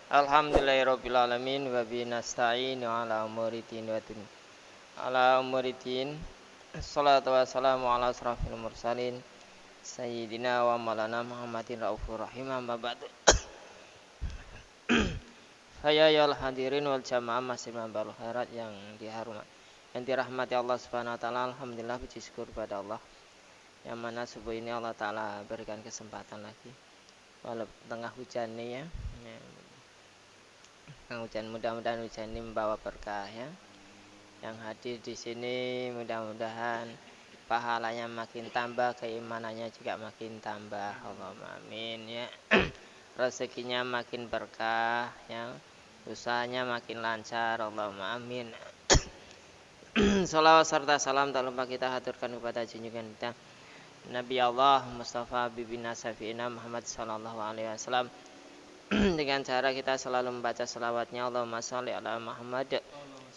Alhamdulillahirabbil alamin wa bihi nasta'in ala umuri din wa dunya. Ala umuri din. Shalatu wassalamu ala asrafil mursalin sayyidina wa maulana Muhammadin raufur rahim amma ba'du. Hayya hadirin wal jamaah masih mambal khairat yang dirahmati Allah Subhanahu wa taala. Alhamdulillah, puji syukur pada Allah yang mana subuh ini Allah taala berikan kesempatan lagi walau tengah hujan nih ya. Hujan, mudah-mudahan hujan ini membawa berkah ya. Yang hadir di sini mudah-mudahan pahalanya makin tambah, keimanannya juga makin tambah. Allahumma amin ya. Rezekinya makin berkah ya. Usahanya makin lancar. Allahumma amin. Salawat serta salam tak lupa kita haturkan kepada junjungan kita Nabi Allah Mustafa Bibina Safiina Muhammad sallallahu alaihi wasallam dengan cara kita selalu membaca selawatnya Allahumma sholli ala Muhammad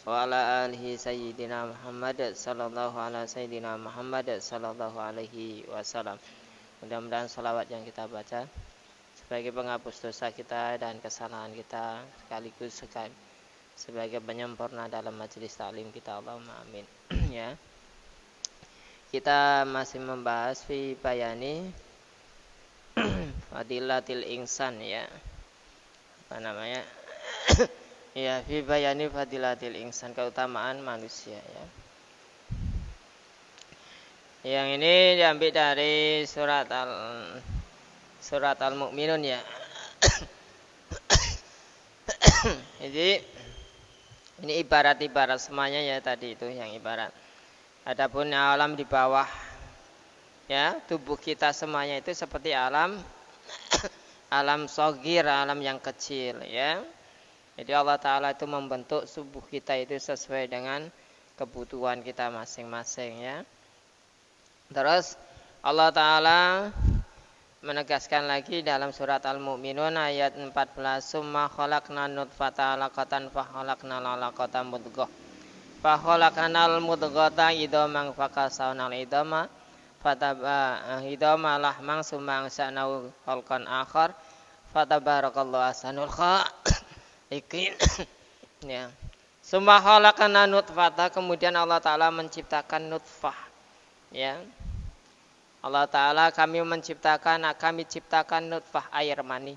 wa ala alihi sayyidina Muhammad sallallahu ala sayyidina Muhammad sallallahu alaihi wasallam. Mudah-mudahan selawat yang kita baca sebagai penghapus dosa kita dan kesalahan kita, sekaligus sebagai penyempurna dalam majelis taklim kita. Allahumma amin. Ya. Kita masih membahas fi bayani fadilatil insan ya. Apa namanya? Ya, fi bayani fadilatil insan, keutamaan manusia ya. Yang ini diambil dari surat Al-Mu'minun ya. Jadi ini ibarat-ibarat semuanya ya, tadi itu yang ibarat. Adapun alam di bawah ya, tubuh kita semuanya itu seperti alam shogir, alam yang kecil ya. Jadi Allah Ta'ala itu membentuk tubuh kita itu sesuai dengan kebutuhan kita masing-masing ya. Terus Allah Ta'ala menegaskan lagi dalam surat Al-Mu'minun ayat 14, summa khalaqna nutfata 'alaqatan fa khalaqnal 'alaqata mudghah fa khalaqnal mudghata idhaman fa kasawnal idhama fataba idhama lahman summa ansa'nahu khalqan akhar fatabarakallahu ahsanul khaliqin. Ya. Summa khalaqna nutfata, kemudian Allah Ta'ala menciptakan nutfah ya. Allah Ta'ala kami ciptakan nutfah, air mani.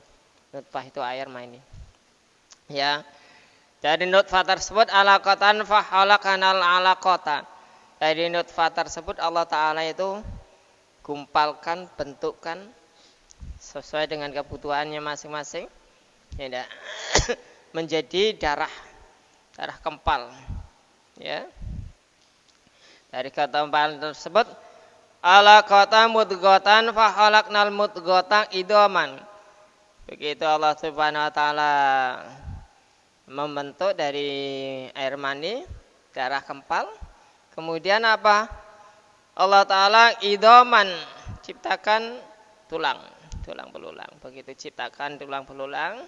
Nutfah itu air mani ya. Dari nutfah tersebut alaqatan fa khalaqnal alaqata. Dari nutfah tersebut Allah Ta'ala itu gumpalkan, bentukkan sesuai dengan kebutuhannya masing-masing ya, menjadi darah kempal ya. Dari kempal tersebut alaqatan mudghatan fa khalaqnal mudghata idhaman. Begitu Allah Subhanahu wa taala membentuk dari air mani, darah kempal. Kemudian apa? Allah Ta'ala idhaman, ciptakan tulang belulang. Begitu ciptakan tulang belulang,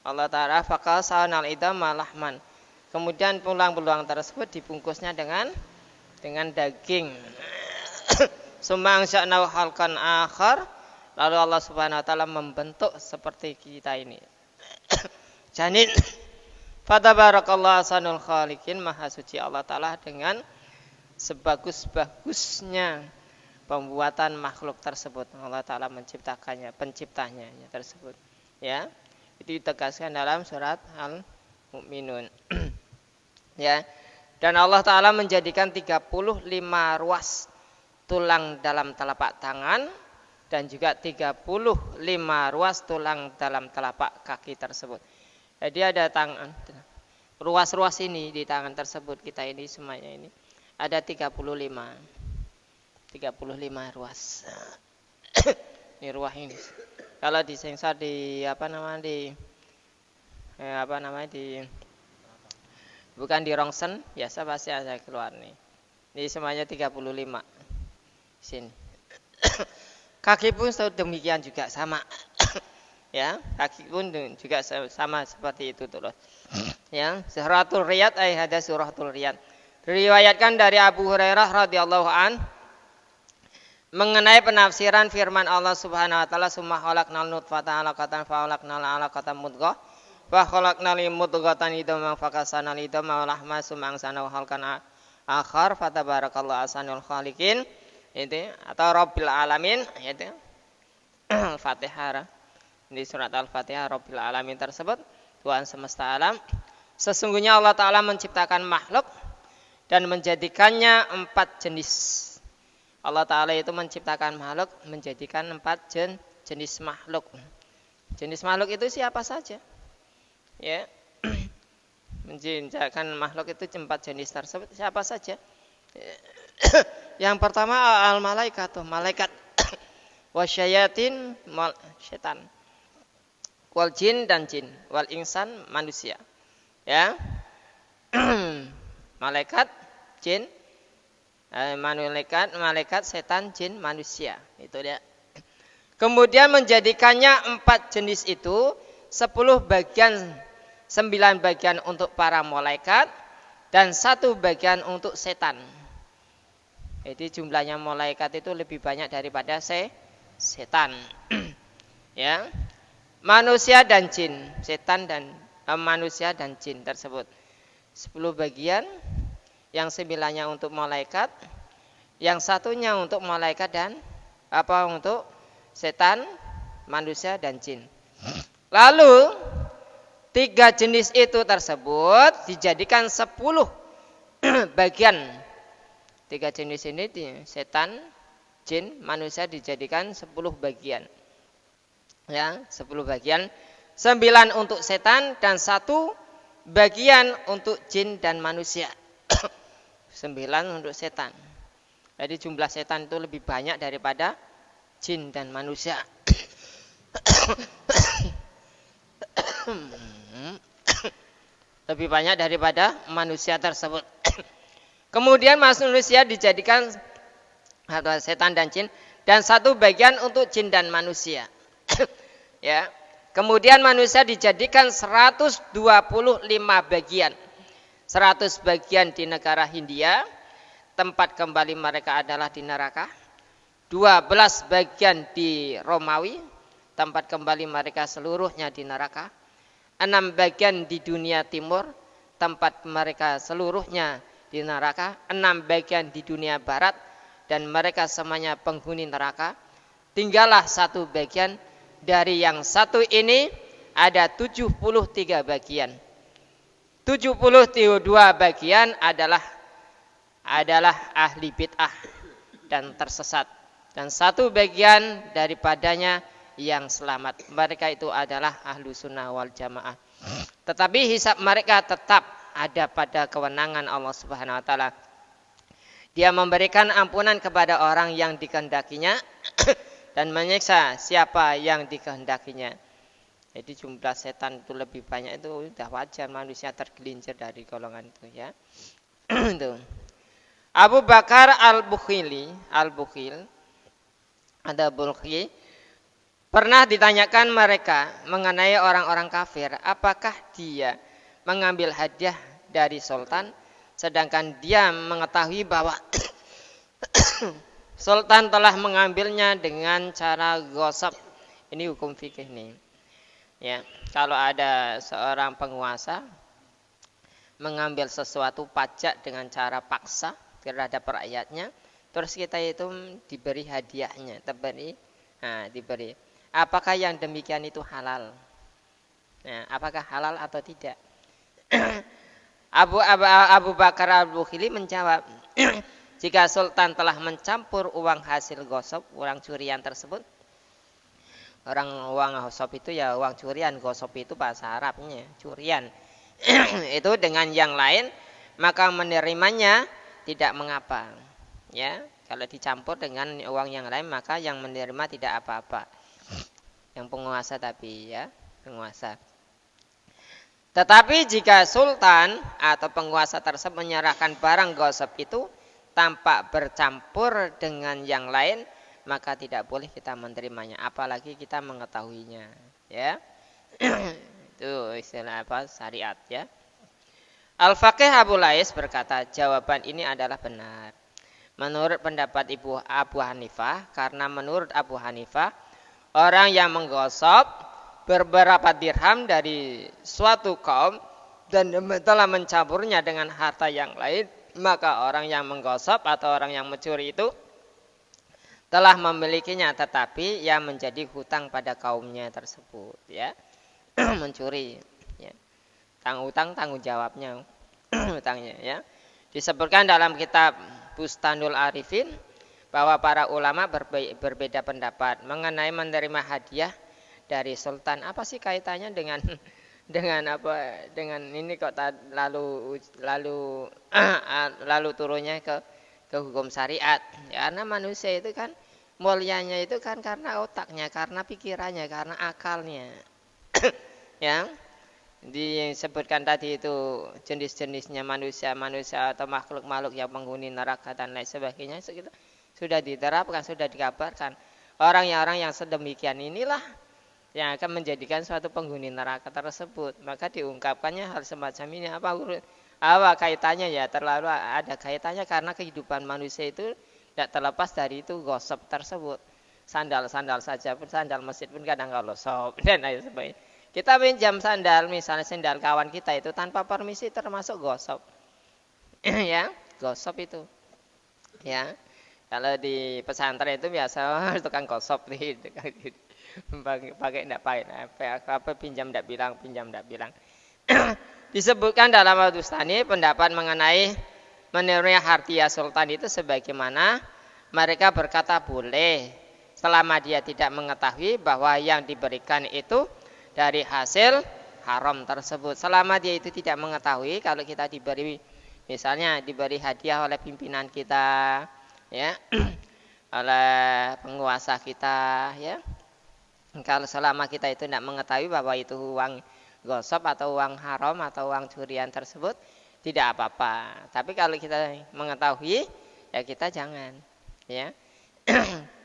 Allah Ta'ala faqasawnal idhama lahman. Kemudian tulang belulang tersebut dibungkusnya dengan daging. Summa ansha'nahu khalqan akhar. Lalu Allah Subhanahu wa taala membentuk seperti kita ini. Janin. Fatabarakallahu ahsanul khaliqin, maha suci Allah Ta'ala dengan sebagus-bagusnya pembuatan makhluk tersebut. Allah Ta'ala menciptakannya, penciptanya tersebut ya. Itu ditegaskan dalam surat Al-Mu'minun ya. Dan Allah Ta'ala menjadikan 35 ruas tulang dalam telapak tangan dan juga 35 ruas tulang dalam telapak kaki tersebut. Jadi ada ruas-ruas ini di tangan tersebut, kita ini semuanya ini ada 35 ruas. Ini ruas ini. Kalau disensor bukan di rongsen, biasa pasti ada keluar nih. Ini semuanya 35 sini. Kaki pun demikian juga sama. Ya, kaki pun juga sama seperti itu terus. Ya, Suratul Riyad ada Suratul Riyad. Diriwayatkan dari Abu Hurairah radhiyallahu an mengenai penafsiran firman Allah Subhanahu wa taala summa khalaqnal nutfata 'alaqatan fa khalaqnal 'alaqata mudghah Wa khalaqnal mudghatan idza fakasana idza lahma sumangsana wa khalqan akhar fatabarakallahu ahsanul khaliqin. Itu atau Rabbil alamin itu. Fatihah di surat Al-Fatihah Rabbil alamin tersebut Tuhan semesta alam. Sesungguhnya Allah Ta'ala menciptakan makhluk dan menjadikannya 4 jenis. Allah Ta'ala itu menciptakan makhluk, menjadikan 4 jenis makhluk. Jenis makhluk itu siapa saja? Ya. Menciptakan makhluk itu 4 jenis tersebut siapa saja? Yang pertama al-malaikatu, malaikat. Wasyayatin, setan. Wal jin dan jin, wal insan manusia. Ya. Malaikat, jin, malaikat, setan, jin, manusia. Itu dia. Kemudian menjadikannya 4 jenis itu 10 bagian, 9 bagian untuk para malaikat dan 1 bagian untuk setan. Jadi jumlahnya malaikat itu lebih banyak daripada setan. Ya. Manusia dan jin, setan dan manusia dan jin tersebut 10 bagian, yang 9-nya untuk malaikat, yang 1-nya untuk malaikat dan untuk setan, manusia dan jin. Lalu 3 jenis itu tersebut dijadikan 10 bagian. 3 jenis ini setan, jin, manusia dijadikan 10 bagian. Ya, 10 bagian. 9 untuk setan dan 1 bagian untuk jin dan manusia. 9 untuk setan. Jadi jumlah setan itu lebih banyak daripada jin dan manusia. Lebih banyak daripada manusia tersebut. Kemudian manusia dijadikan setan dan jin dan 1 bagian untuk jin dan manusia. Ya. Kemudian manusia dijadikan 125 bagian. 100 bagian di negara Hindia, tempat kembali mereka adalah di neraka. 12 bagian di Romawi, tempat kembali mereka seluruhnya di neraka. 6 bagian di dunia timur, tempat mereka seluruhnya di neraka. 6 bagian di dunia barat, dan mereka semuanya penghuni neraka. Tinggallah 1 bagian. Dari yang 1 ini ada 73 bagian. 72 bagian adalah ahli bid'ah dan tersesat. Dan 1 bagian daripadanya yang selamat. Mereka itu adalah ahlu sunnah wal jamaah. Tetapi hisab mereka tetap ada pada kewenangan Allah Subhanahu wa taala. Dia memberikan ampunan kepada orang yang dikehendakinya dan menyiksa siapa yang dikehendakinya. Jadi jumlah setan itu lebih banyak, itu sudah wajar manusia tergelincir dari golongan itu, ya. Itu. Abu Bakar al-Bukhil ada Bulkhi, pernah ditanyakan mereka mengenai orang-orang kafir, apakah dia mengambil hadiah dari sultan sedangkan dia mengetahui bahwa sultan telah mengambilnya dengan cara ghasab. Ini hukum fikih nih. Ya, kalau ada seorang penguasa mengambil sesuatu pajak dengan cara paksa terhadap rakyatnya, terus kita itu diberi hadiahnya, diberi. Apakah yang demikian itu halal? Nah, apakah halal atau tidak? Abu Bakar al-Bukhili menjawab, jika sultan telah mencampur uang hasil gosok, uang curian tersebut, uang gosok itu ya uang curian, gosok itu bahasa Arabnya, curian, itu dengan yang lain, maka menerimanya tidak mengapa. Ya, kalau dicampur dengan uang yang lain, maka yang menerima tidak apa-apa. Yang penguasa tapi ya, penguasa. Tetapi jika sultan atau penguasa tersebut menyerahkan barang gosok itu tanpa bercampur dengan yang lain, maka tidak boleh kita menerimanya, apalagi kita mengetahuinya, ya. Itu istilah syariat, ya. Al-Faqih Abu Lais berkata, jawaban ini adalah benar menurut pendapat Ibu Abu Hanifah, karena menurut Abu Hanifah orang yang menggosok beberapa dirham dari suatu kaum dan telah mencampurnya dengan harta yang lain, maka orang yang menggosok atau orang yang mencuri itu telah memilikinya, tetapi yang menjadi hutang pada kaumnya tersebut, ya. Mencuri, ya. Tanggung jawabnya hutangnya, ya. Disebutkan dalam kitab Bustanul Arifin bahwa para ulama berbeda pendapat mengenai menerima hadiah dari sultan. Apa sih kaitannya dengan apa, dengan ini kok lalu turunnya ke hukum syariat, ya, karena manusia itu kan mulianya itu kan karena otaknya, karena pikirannya, karena akalnya. Ya, disebutkan tadi itu jenis-jenisnya manusia atau makhluk-makhluk yang penghuni neraka dan lain sebagainya, sudah diterapkan, sudah dikabarkan. Orang yang sedemikian inilah yang akan menjadikan suatu penghuni neraka tersebut. Maka diungkapkannya hal semacam ini. Apa kaitannya? Ya terlalu ada kaitannya, karena kehidupan manusia itu tidak terlepas dari itu gosip tersebut. Sandal saja pun, sandal masjid pun kadang gosip dan lain sebagainya. Kita pinjam sandal, misalnya sandal kawan kita itu tanpa permisi, termasuk gosip. Ya, gosip itu. Ya. Kalau di pesantren itu biasa tukang gosip nih. Pakai enggak apa pinjam enggak bilang. Disebutkan dalam Al-Bustani pendapat mengenai menerima hartiah sultan itu sebagaimana mereka berkata boleh selama dia tidak mengetahui bahwa yang diberikan itu dari hasil haram tersebut. Selama dia itu tidak mengetahui, kalau kita diberi, misalnya diberi hadiah oleh pimpinan kita, ya, oleh penguasa kita, ya. Kalau selama kita itu tidak mengetahui bahwa itu uang gosip atau uang haram atau uang curian tersebut, tidak apa-apa. Tapi kalau kita mengetahui, ya kita jangan, ya.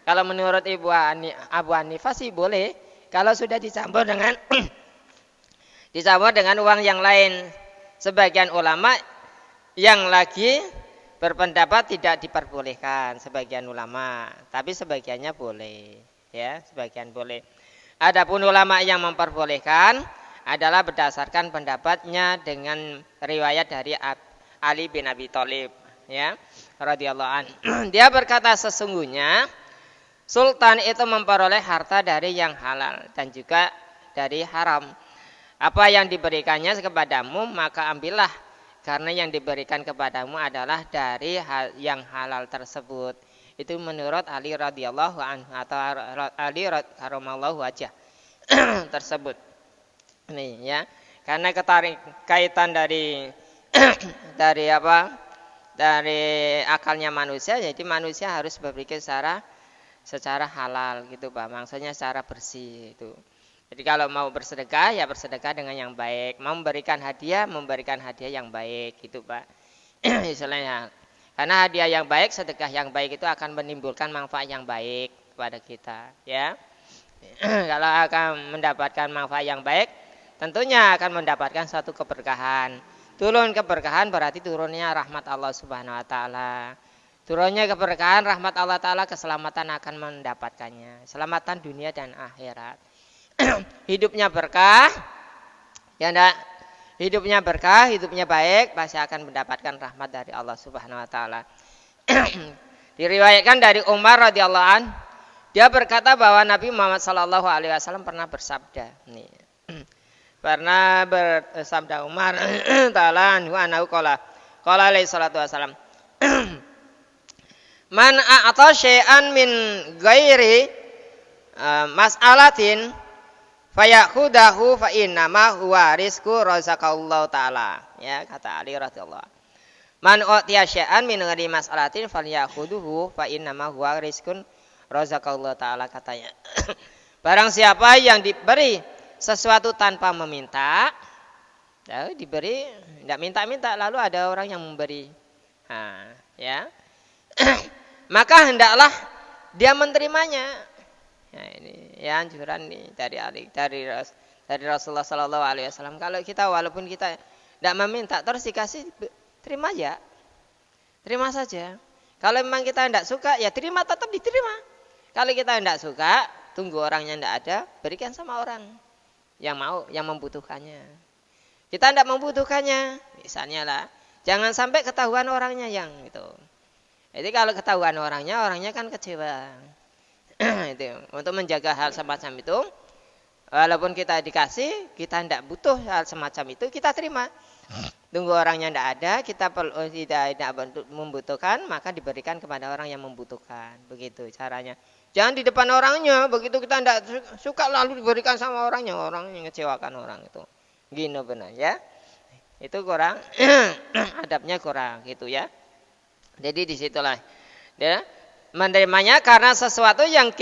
Kalau menurut Abu Hanifah sih boleh, kalau sudah dicampur dengan uang yang lain. Sebagian ulama yang lagi berpendapat tidak diperbolehkan, sebagian ulama, tapi sebagiannya boleh, ya, sebagian boleh. Adapun ulama yang memperbolehkan adalah berdasarkan pendapatnya dengan riwayat dari Ali bin Abi Thalib, ya, radhiyallahu anhu. Dia berkata sesungguhnya sultan itu memperoleh harta dari yang halal dan juga dari haram. Apa yang diberikannya kepadamu maka ambillah, karena yang diberikan kepadamu adalah dari yang halal tersebut. Itu menurut Ali radhiyallahu anhu atau Ali karamallahu wajah tersebut. Nih, ya. Karena kaitan dari dari akalnya manusia, jadi manusia harus berpikir secara halal gitu, Pak. Maksudnya secara bersih itu. Jadi kalau mau bersedekah, ya bersedekah dengan yang baik. Mau memberikan hadiah yang baik gitu, Pak. Istilahnya. Karena hadiah yang baik, sedekah yang baik itu akan menimbulkan manfaat yang baik kepada kita, ya. Kalau akan mendapatkan manfaat yang baik, tentunya akan mendapatkan suatu keberkahan. Turun keberkahan berarti turunnya rahmat Allah Subhanahu wa taala. Turunnya keberkahan rahmat Allah taala, keselamatan akan mendapatkannya. Keselamatan dunia dan akhirat. Hidupnya berkah, ya enggak? Hidupnya berkah, hidupnya baik, pasti akan mendapatkan rahmat dari Allah Subhanahu wa taala. Diriwayatkan dari Umar radhiyallahu an, dia berkata bahwa Nabi Muhammad sallallahu alaihi wasallam pernah bersabda, nih. Pernah bersabda Umar ta'ala anhu anahu qala alaihi salatu wasallam, man a'ta syai'an min ghairi mas'alatin fayakhudahu fa innama huwa rizqu razaqallahu taala, ya, kata Ali radhiyallahu. Man utiya syai'an min ghairi mas'alatin falyakhuduhu fa innama huwa rizqun razaqallahu taala, katanya. Barang siapa yang diberi sesuatu tanpa meminta, ya, diberi tidak minta-minta, lalu ada orang yang memberi, nah, ya, maka hendaklah dia menerimanya. Nah, ini ya anjuran nih dari Rasulullah Sallallahu Alaihi Wasallam. Kalau kita walaupun kita tidak meminta terus dikasih, terima ya, terima saja. Kalau memang kita tidak suka, ya terima, tetap diterima. Kalau kita tidak suka, tunggu orangnya tidak ada, berikan sama orang. yang mau, yang membutuhkannya. Kita tidak membutuhkannya, misalnya lah, jangan sampai ketahuan orangnya yang itu. Jadi kalau ketahuan orangnya kan kecewa. Itu untuk menjaga hal semacam itu, walaupun kita dikasih, kita tidak butuh hal semacam itu, kita terima. Tunggu orangnya tidak ada, kita perlu tidak membutuhkan, maka diberikan kepada orang yang membutuhkan. Begitu caranya. Jangan di depan orangnya, begitu kita tidak suka lalu diberikan sama orangnya, orang yang ngecewakan orang itu. Gini benar ya. Itu kurang, adabnya kurang gitu ya. Jadi disitulah ya, menerimanya karena sesuatu yang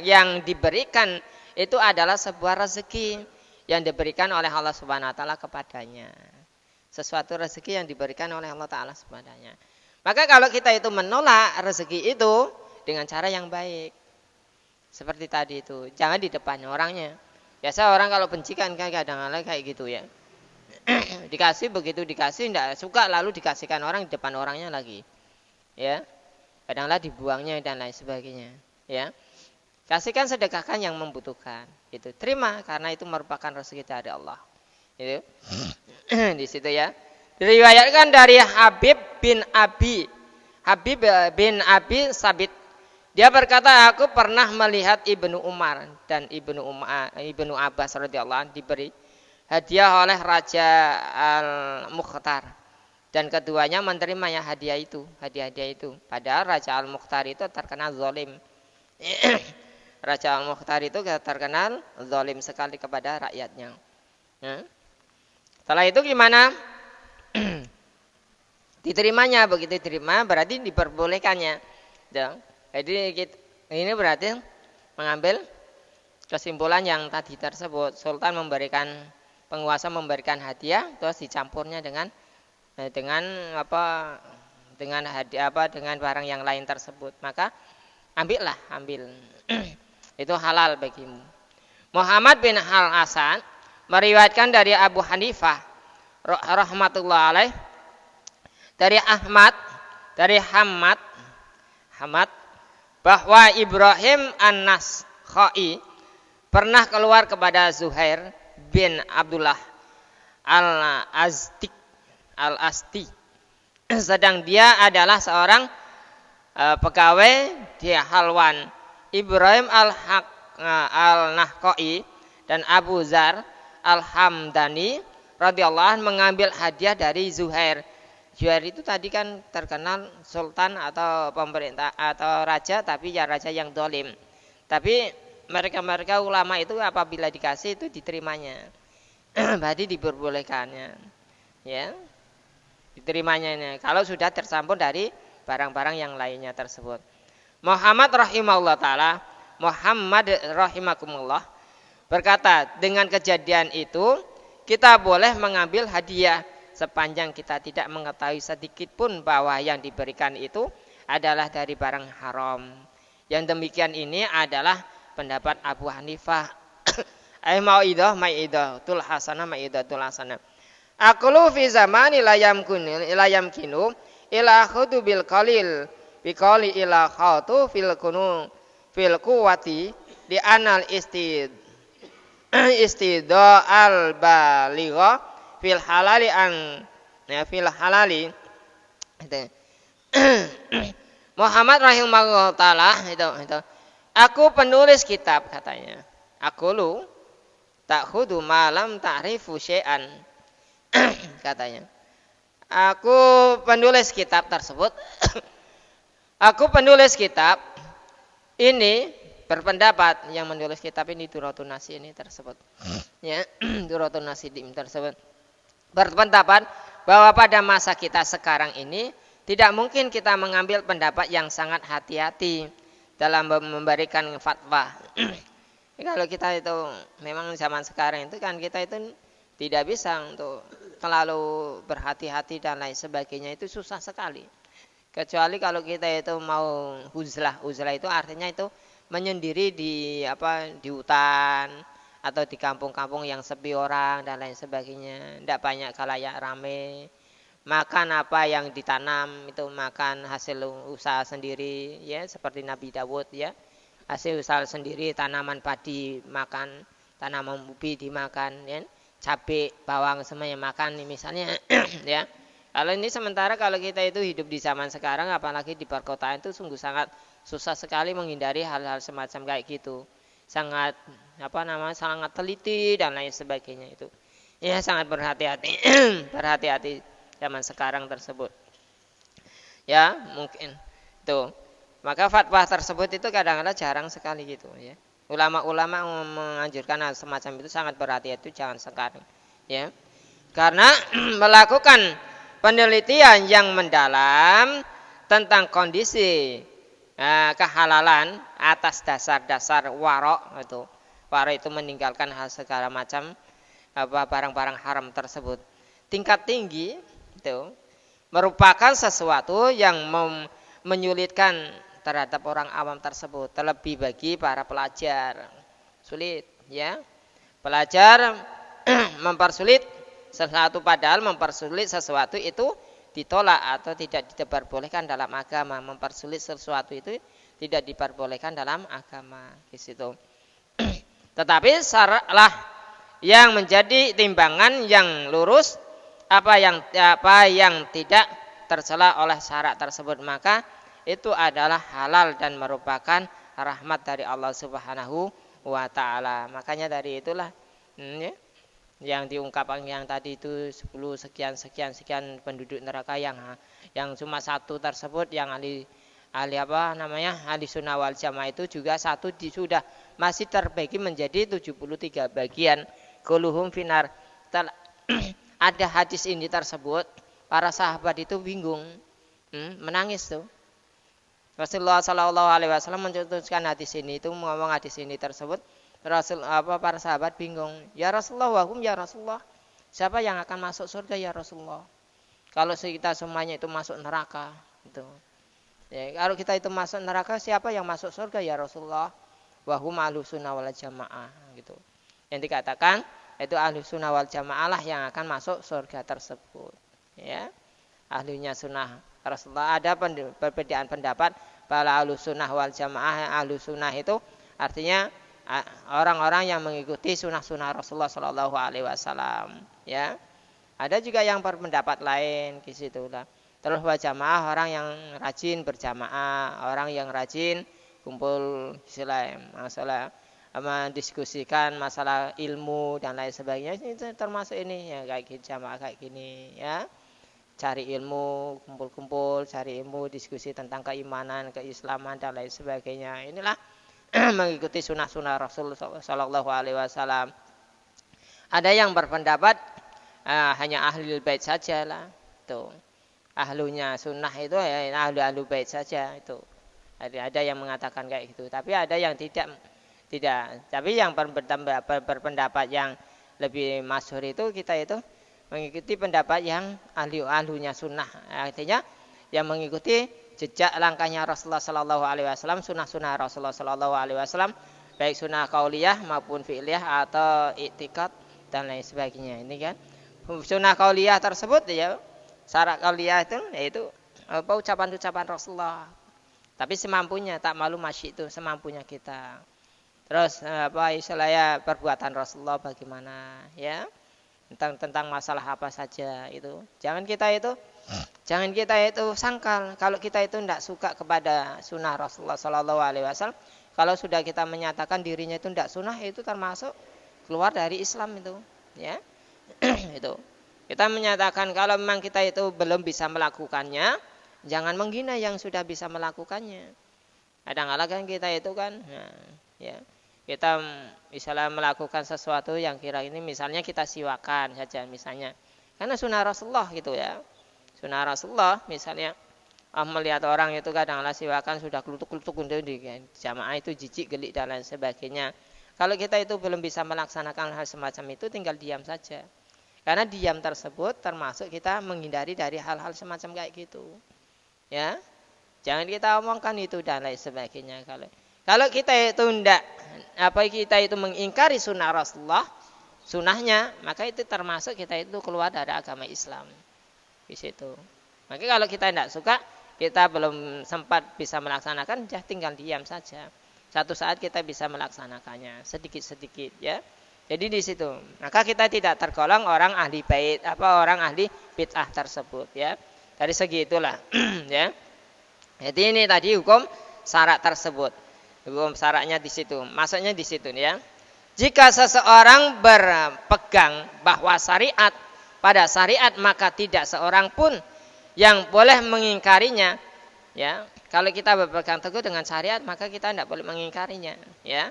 yang diberikan itu adalah sebuah rezeki yang diberikan oleh Allah Subhanahu wa taala kepadanya. Sesuatu rezeki yang diberikan oleh Allah taala kepadanya. Maka kalau kita itu menolak rezeki itu dengan cara yang baik. Seperti tadi itu, jangan di depan orangnya. Biasa orang kalau benci kan kadang-kadang kayak gitu ya. Dikasih, begitu dikasih tidak suka lalu dikasihkan orang di depan orangnya lagi. Ya. Kadang-kadang dibuangnya dan lain sebagainya, ya. Kasihkan, sedekahkan yang membutuhkan. Itu terima karena itu merupakan rezeki dari Allah. Itu. Di situ ya. Diriwayatkan dari Habib bin Abi Sabit. Dia berkata, aku pernah melihat Ibnu Umar dan Ibnu Abbas radhiyallahu anhu diberi hadiah oleh Raja Al-Mukhtar. Dan keduanya menerimanya hadiah itu. Padahal Raja Al-Mukhtar itu terkenal zalim. Raja Al-Mukhtar itu terkenal zalim sekali kepada rakyatnya. Ya. Setelah itu gimana? Diterimanya, begitu diterima berarti diperbolehkannya. Jadi ini berarti mengambil kesimpulan yang tadi tersebut. Sultan memberikan, penguasa memberikan hadiah, terus dicampurnya dengan hadiah dengan barang yang lain tersebut. Maka ambil. Itu halal bagimu. Muhammad bin Al-Hasan meriwayatkan dari Abu Hanifah rahmatullah alaih, dari Hamad bahwa Ibrahim An-Nakhai pernah keluar kepada Zuhair bin Abdullah Al-Asti sedang dia adalah seorang pegawai di Halwan. Ibrahim Al-Nakhai dan Abu Zar Al-Hamdani radhiyallahu anhu mengambil hadiah dari Zuhair. Zuhair itu tadi kan terkenal sultan atau pemerintah atau raja, tapi ya raja yang dolim. Tapi mereka ulama itu apabila dikasih itu diterimanya. Berarti diperbolehkannya. Ya. Diterimanya ini kalau sudah tercampur dari barang-barang yang lainnya tersebut. Muhammad rahimakumullah berkata, dengan kejadian itu kita boleh mengambil hadiah sepanjang kita tidak mengetahui sedikit pun bahwa yang diberikan itu adalah dari barang haram. Yang demikian ini adalah pendapat Abu Hanifah. Ma'idatul hasanah. Akulu fi zamani la yamkinu ila khudu bil qalil biqali ila khatu fil quwwati di anal istidha al baligha fil halali Muhammad rahimahullah taala itu aku penulis kitab, katanya. Aku ta'khudu ma lam ta'rifu syai'an. Katanya. Aku penulis kitab tersebut. Aku penulis kitab ini berpendapat, yang menulis kitab ini Duratun Nasi ini tersebut. Ya, Duratun Nasi tersebut berpendapat bahwa pada masa kita sekarang ini tidak mungkin kita mengambil pendapat yang sangat hati-hati dalam memberikan fatwa. Kalau kita itu memang zaman sekarang itu kan kita itu tidak bisa untuk terlalu berhati-hati dan lain sebagainya, itu susah sekali. Kecuali kalau kita itu mau uzlah itu artinya itu menyendiri di hutan atau di kampung-kampung yang sepi orang dan lain sebagainya, tidak banyak khalayak rame. Makan apa yang ditanam itu, makan hasil usaha sendiri, ya, seperti Nabi Dawud, ya, hasil usaha sendiri, tanaman padi makan. tanaman ubi dimakan, ya. Cabai, bawang semuanya makan misalnya, ya. Kalau ini sementara kalau kita itu hidup di zaman sekarang, apalagi di perkotaan itu sungguh sangat susah sekali menghindari hal-hal semacam kayak gitu. Sangat sangat teliti dan lain sebagainya itu. Ya sangat berhati-hati, berhati-hati zaman sekarang tersebut. Ya mungkin tuh. Maka fatwa tersebut itu kadang-kadang jarang sekali gitu, ya. Ulama-ulama menganjurkan hal semacam itu sangat berhati-hati, jangan sekarang, ya. Karena melakukan penelitian yang mendalam tentang kondisi kehalalan atas dasar-dasar warok itu. Warok itu meninggalkan hal segala macam barang-barang haram tersebut. Tingkat tinggi itu merupakan sesuatu yang menyulitkan terhadap orang awam tersebut, terlebih bagi para pelajar. Sulit, ya. Pelajar mempersulit sesuatu, padahal mempersulit sesuatu itu ditolak atau tidak diperbolehkan dalam agama. Mempersulit sesuatu itu tidak diperbolehkan dalam agama di situ. Tetapi syaratlah yang menjadi timbangan yang lurus, apa yang tidak tercela oleh syarat tersebut, maka itu adalah halal dan merupakan rahmat dari Allah Subhanahu wa taala. Makanya dari itulah yang diungkapkan yang tadi itu 10 sekian penduduk neraka yang cuma satu tersebut yang ahli sunnah wal jamaah itu juga satu sudah masih terbagi menjadi 73 bagian. Quluhum finar. Ada hadis ini tersebut, para sahabat itu bingung, menangis tuh. Rasulullah Shallallahu Alaihi Wasallam mencetuskan hadis ini, itu ngomong hadis ini tersebut. Para sahabat bingung. Ya Rasulullah, wahum ya Rasulullah. Siapa yang akan masuk surga ya Rasulullah? Kalau kita semuanya itu masuk neraka, itu. Ya, kalau kita itu masuk neraka, siapa yang masuk surga ya Rasulullah? Wahum ahlus sunnah wal jamaah, gitu. Yang dikatakan itu ahlus sunnah wal jamaah lah yang akan masuk surga tersebut. Ya, ahlinya sunnah. Rasulullah ada perbedaan pendapat pada ahlus sunnah wal jamaah. Ahlus sunnah itu artinya orang-orang yang mengikuti sunnah-sunnah Rasulullah Shallallahu Alaihi Wasallam. Ya, ada juga yang berpendapat lain di situ lah. Terus wal jamaah orang yang rajin berjamaah, orang yang rajin kumpul masalah mendiskusikan masalah ilmu dan lain sebagainya, itu termasuk ini ya, kayak gini, jamaah kayak gini, ya. Cari ilmu, kumpul-kumpul, cari ilmu, diskusi tentang keimanan, keislaman dan lain sebagainya. Inilah mengikuti sunnah-sunnah Rasul Sallallahu Alaihi Wasallam. Ada yang berpendapat hanya ahlul bait saja lah, tuh. Ahlunya sunnah itu ya ahlu bait saja itu. Ada yang mengatakan kayak gitu, tapi ada yang tidak. Tapi yang berpendapat yang lebih masyhur itu kita itu mengikuti pendapat yang ahlunya sunnah, artinya yang mengikuti jejak langkahnya Rasulullah Sallallahu Alaihi Wasallam, sunnah-sunnah Rasulullah Sallallahu Alaihi Wasallam, baik sunnah qauliyah maupun fi'liyah atau i'tikad dan lain sebagainya. Ini kan sunnah qauliyah tersebut ya, syarat qauliyah itu yaitu ucapan-ucapan Rasulullah, tapi semampunya, tak malu masyi itu semampunya kita. Terus istilahnya perbuatan Rasulullah bagaimana, ya. Tentang masalah apa saja itu. Jangan kita itu sangkal kalau kita itu tidak suka kepada sunnah Rasulullah Sallallahu Alaihi Wasallam. Kalau sudah kita menyatakan dirinya itu tidak sunnah, itu termasuk keluar dari Islam itu, ya. Itu kita menyatakan kalau memang kita itu belum bisa melakukannya, jangan menghina yang sudah bisa melakukannya. Kadang-kadang kan kita itu kan, ya. Kita misalnya melakukan sesuatu yang kira ini, misalnya kita siwakan saja misalnya, karena sunnah Rasulullah gitu ya, sunnah Rasulullah misalnya melihat orang itu kadang-kadang siwakan sudah kelutuk-kelutuk di jamaah itu jijik, gelik dan lain sebagainya. Kalau kita itu belum bisa melaksanakan hal semacam itu, tinggal diam saja, karena diam tersebut termasuk kita menghindari dari hal-hal semacam kayak gitu, ya. Jangan kita omongkan itu dan lain sebagainya. Kalau kita itu kita itu mengingkari sunnah Rasulullah, sunnahnya, maka itu termasuk kita itu keluar dari agama Islam. Di situ. Maka kalau kita tidak suka, kita belum sempat bisa melaksanakan, tinggal diam saja. Satu saat kita bisa melaksanakannya sedikit-sedikit, ya. Jadi di situ. Maka kita tidak tergolong orang ahli bait, orang ahli bid'ah tersebut ya. Dari segi itulah ya. Jadi ini tadi hukum syarat tersebut. Hukum syaratnya di situ. Maksudnya di situ ya. Jika seseorang berpegang bahwa pada syariat maka tidak seorang pun yang boleh mengingkarinya ya. Kalau kita berpegang teguh dengan syariat maka kita tidak boleh mengingkarinya ya.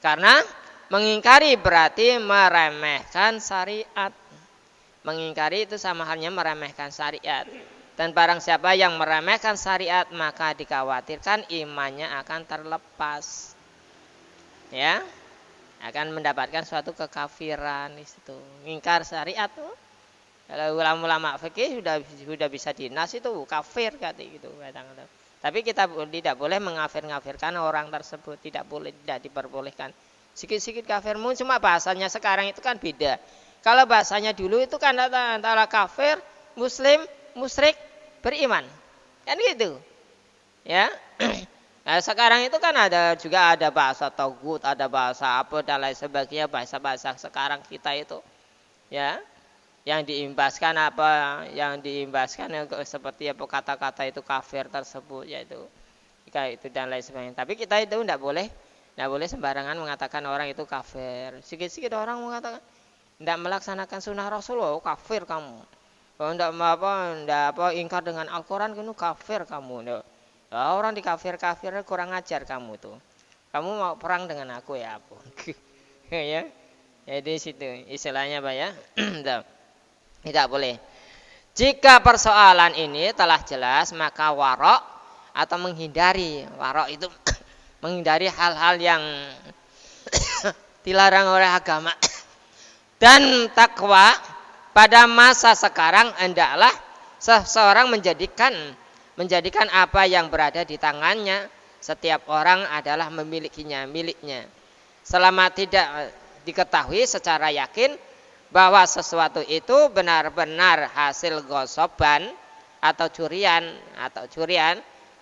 Karena mengingkari berarti meremehkan syariat. Mengingkari itu sama halnya meremehkan syariat. Dan barang siapa yang meremehkan syariat maka dikhawatirkan imannya akan terlepas. Ya. Akan mendapatkan suatu kekafiran di situ. Mengingkar syariat tuh. Kalau ulama-ulama fikih sudah bisa dinas itu kafir gitu. Tapi kita tidak boleh mengafir-ngafirkan orang tersebut, tidak diperbolehkan. Sikit-sikit kafirmu cuma bahasanya sekarang itu kan beda. Kalau bahasanya dulu itu kan antara kafir, muslim, musyrik, beriman. Kan gitu. Ya. Nah, sekarang itu kan juga ada bahasa togut, ada bahasa apa dan lain sebagainya, bahasa-bahasa sekarang kita itu. Ya. Yang diimbaskan seperti apa kata-kata itu kafir tersebut yaitu itu dan lain sebagainya. Tapi kita itu tidak boleh sembarangan mengatakan orang itu kafir. Sikit-sikit orang mengatakan tidak melaksanakan sunnah Rasulullah, kafir kamu. Kalau tidak ingkar dengan Al-Quran, kamu kafir kamu. Nah, orang dikafir-kafir kurang ajar kamu tuh. Kamu mau perang dengan aku ya apa? Ya. Jadi situ istilahnya Pak ya. Tidak boleh. Jika persoalan ini telah jelas maka warok atau menghindari. Warok itu menghindari hal-hal yang dilarang oleh agama. Dan takwa pada masa sekarang hendaklah seseorang menjadikan apa yang berada di tangannya. Setiap orang adalah miliknya. Selama tidak diketahui secara yakin bahwa sesuatu itu benar-benar hasil gosoban atau curian,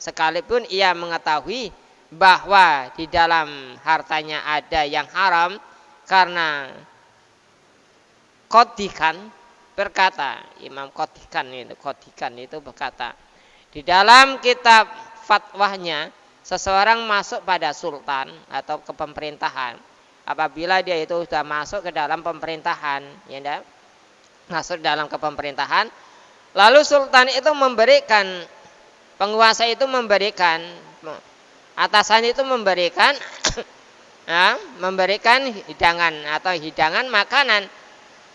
sekalipun ia mengetahui bahwa di dalam hartanya ada yang haram, karena Imam Qodikan itu berkata di dalam kitab fatwanya, seseorang masuk pada sultan atau ke pemerintahan. Apabila dia itu sudah masuk ke dalam pemerintahan, masuk dalam kepemerintahan, lalu sultan itu penguasa itu memberikan, atasan itu memberikan hidangan makanan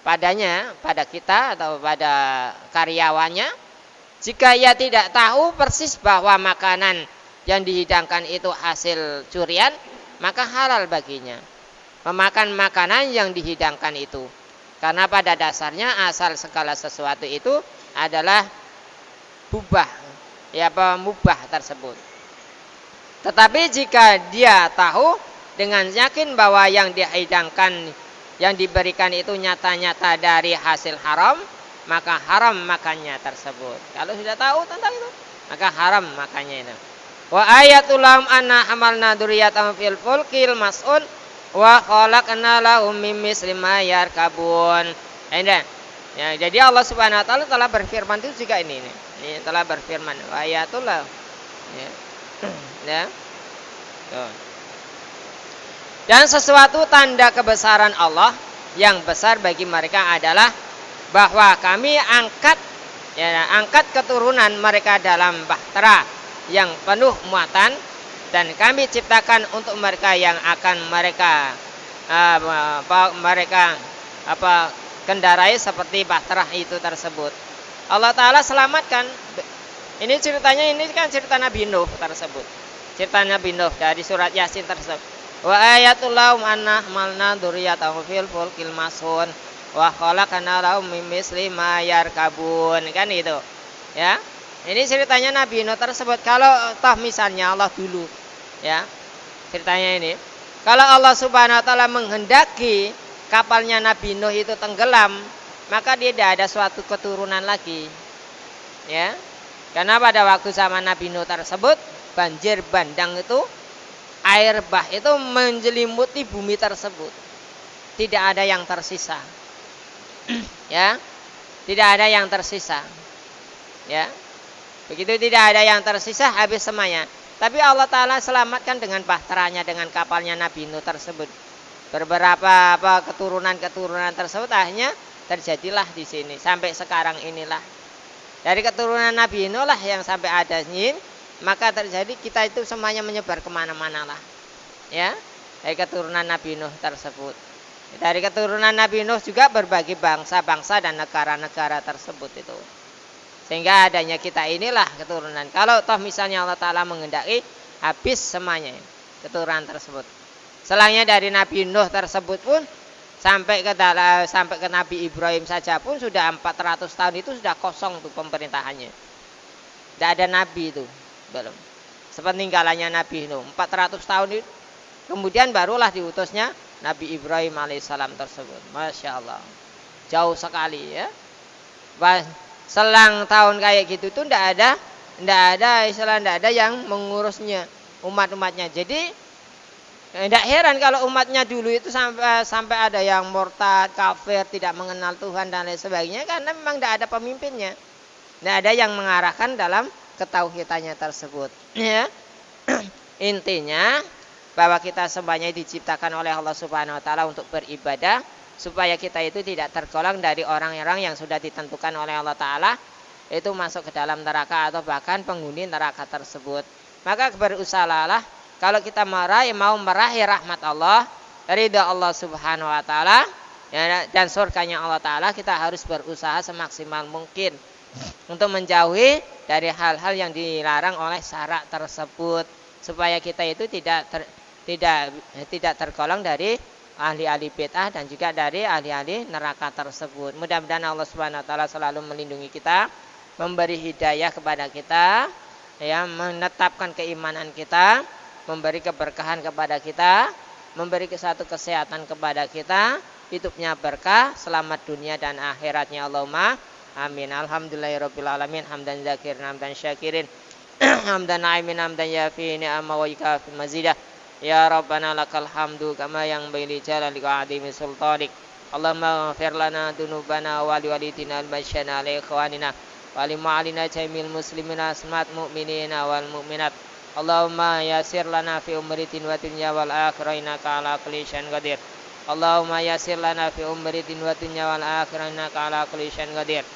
pada kita atau pada karyawannya. Jika ia tidak tahu persis bahwa makanan yang dihidangkan itu hasil curian, maka halal baginya memakan makanan yang dihidangkan itu. Karena pada dasarnya asal segala sesuatu itu adalah mubah tersebut. Tetapi jika dia tahu dengan yakin bahwa yang dihidangkan, yang diberikan itu nyata-nyata dari hasil haram, maka haram makannya tersebut. Kalau sudah tahu tentang itu, maka haram makannya itu. Wa ayatul lahum anna hamalna dzurriyyatahum fil fulkil mas'un wa khalaqna lahum mim misli ma yarkabun. Ya, jadi Allah Subhanahu wa taala telah berfirman itu juga ini telah berfirman wa ayatullah. Ya. Tuh. Dan sesuatu tanda kebesaran Allah yang besar bagi mereka adalah bahwa kami angkat keturunan mereka dalam bahtera yang penuh muatan, dan kami ciptakan untuk mereka yang akan mereka kendarai seperti bahtera itu tersebut. Allah Ta'ala selamatkan. Ini kan cerita Nabi Nuh tersebut. Cerita Nabi Nuh dari surat Yasin tersebut. Wa ayatul lahum anna hamalna dzurriyyatahum fil fulkil mas'un wa khalaqna lahum mim misli ma yarkabun. Kan itu. Ya. Ini ceritanya Nabi Nuh tersebut. Kalau toh misalnya Allah dulu, ya, ceritanya ini, kalau Allah Subhanahu wa taala menghendaki kapalnya Nabi Nuh itu tenggelam, maka dia tidak ada suatu keturunan lagi. Ya. Karena pada waktu zaman Nabi Nuh tersebut, banjir bandang itu, air bah itu menjelimuti bumi tersebut. tidak ada yang tersisa. Ya, tidak ada yang tersisa. Ya, begitu tidak ada yang tersisa, habis semuanya. Tapi Allah Ta'ala selamatkan dengan bahteranya, dengan kapalnya Nabi Nuh tersebut. Beberapa keturunan tersebut akhirnya terjadilah di sini sampai sekarang inilah. Dari keturunan Nabi Nuh lah yang sampai ada jin, maka terjadi kita itu semuanya menyebar kemana-mana lah. Ya, dari keturunan Nabi Nuh tersebut. Dari keturunan Nabi Nuh juga berbagai bangsa-bangsa dan negara-negara tersebut itu. Sehingga adanya kita inilah keturunan. Kalau toh misalnya Allah Ta'ala menghendaki, habis semuanya keturunan tersebut. Selangnya dari Nabi Nuh tersebut pun sampai ke Nabi Ibrahim saja pun sudah 400 tahun itu sudah kosong tuh pemerintahannya. Tidak ada nabi itu, belum. Sepeninggalannya Nabi Nuh 400 tahun itu, kemudian barulah diutusnya Nabi Ibrahim alaihissalam tersebut. Masya Allah, jauh sekali ya. Selang tahun kayak gitu tuh tidak ada yang mengurusnya umat-umatnya. Jadi tidak heran kalau umatnya dulu itu sampai ada yang murtad, kafir, tidak mengenal Tuhan dan lain sebagainya, karena memang tidak ada pemimpinnya. Tidak ada yang mengarahkan dalam ketauhidannya tersebut. Ya. Intinya bahwa kita semuanya diciptakan oleh Allah Subhanahu wa taala untuk beribadah, supaya kita itu tidak tergolong dari orang-orang yang sudah ditentukan oleh Allah Ta'ala itu masuk ke dalam neraka atau bahkan penghuni neraka tersebut. Maka berusahalah kalau kita mau meraih rahmat Allah, ridha Allah Subhanahu wa taala, ya, dan surganya Allah Ta'ala, kita harus berusaha semaksimal mungkin untuk menjauhi dari hal-hal yang dilarang oleh syarak tersebut, supaya kita itu tidak tergolong dari ahli-ahli bid'ah dan juga dari ahli-ahli neraka tersebut. Mudah-mudahan Allah Subhanahu wa taala selalu melindungi kita, memberi hidayah kepada kita, ya, menetapkan keimanan kita, memberi keberkahan kepada kita, memberi satu kesehatan kepada kita, hidupnya berkah, selamat dunia dan akhiratnya. Allahumma amin. Alhamdulillahirabbil alamin, hamdan dzakirin, hamdan syakirin, hamdan na'imin, hamdan yafi ni'ama wa yukafi mazidah. Ya Rabbana lakal hamdu kama yang baili jalalika adimi sultanik. Allahumma ghafir lana dunubana wa liwalidina al-masyana ala ikhwanina wa limu'alina jamil muslimina asmat mu'minina wal mu'minat. Allahumma yasir lana fi umritin wa dunya wal akhirah innaka ala kulli syai'in qadir. Allahumma yasir lana fi umritin wa dunya wal akhirah innaka ala kulli syai'in qadir.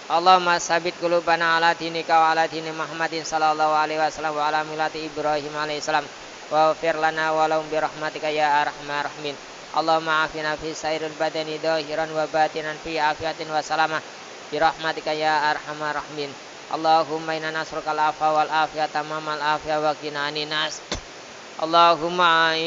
Allahumma sabit qulubana ala dinika wa ala dini Muhammadin sallallahu alaihi wasallam wa ala millati Ibrahim alaihi salam wa fir lana wa lahum bi rahmatika ya arhamar rahimin. Allahumma afina fi sairil badani dhahiran wa batinan fi afiatin wa salamah bi rahmatika ya arhamar rahimin. Allahumma inna nasruka al-afwa wal afiyata mamal afiyah wa qina anin nas. Allahumma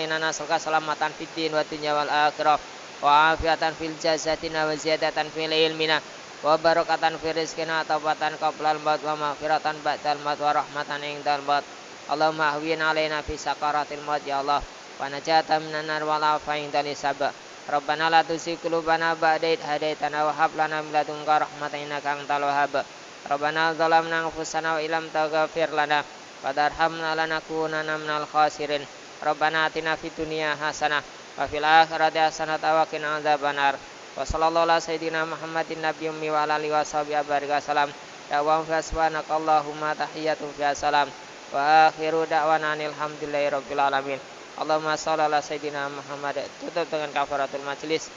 inna nasruka salamatan fid din wa dunya wal akhirah wa afiyatan fil jasadina wa ziyadatan fil ilmina wa barakatan fi rizqina taubatan qablal maut wa maghfiratan ba'dal maut wa rahmatan indal maut. Allahumma ahwin alaina fi sakaratil maut ya Allah wa najatan minan nar wa la fa'indal hisab. Rabbana la tuzigh qulubana ba'da idh hadaitana wa hab lana min ladunka rahmatan innaka antal wahhab. Rabbana zalamna anfusana wa illam taghfir lana wa tarhamna lanakunanna minal khasirin. Rabbana atina fid dunya hasanah wa fil akhirati hasanah wa qina adzabannar. Wa sallallahu ala sayyidina Muhammadin nabiyyi ummi wa ala alihi washabihi wa sallam. Da'wa fa subhanakallahumma tahiyyatu fi salam wa akhiru da'wana alhamdulillahi rabbil alamin. Allahumma shalli ala sayyidina Muhammad. Tutup dengan kafaratul majlis.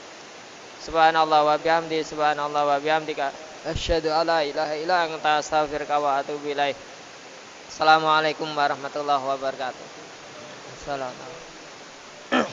Subhanallah wa bihamdi, subhanallah wa bihamdika, asyhadu alla ilaha illa anta astaghfiruka wa atubu ilaik. Assalamualaikum warahmatullahi wabarakatuh. Assalamualaikum.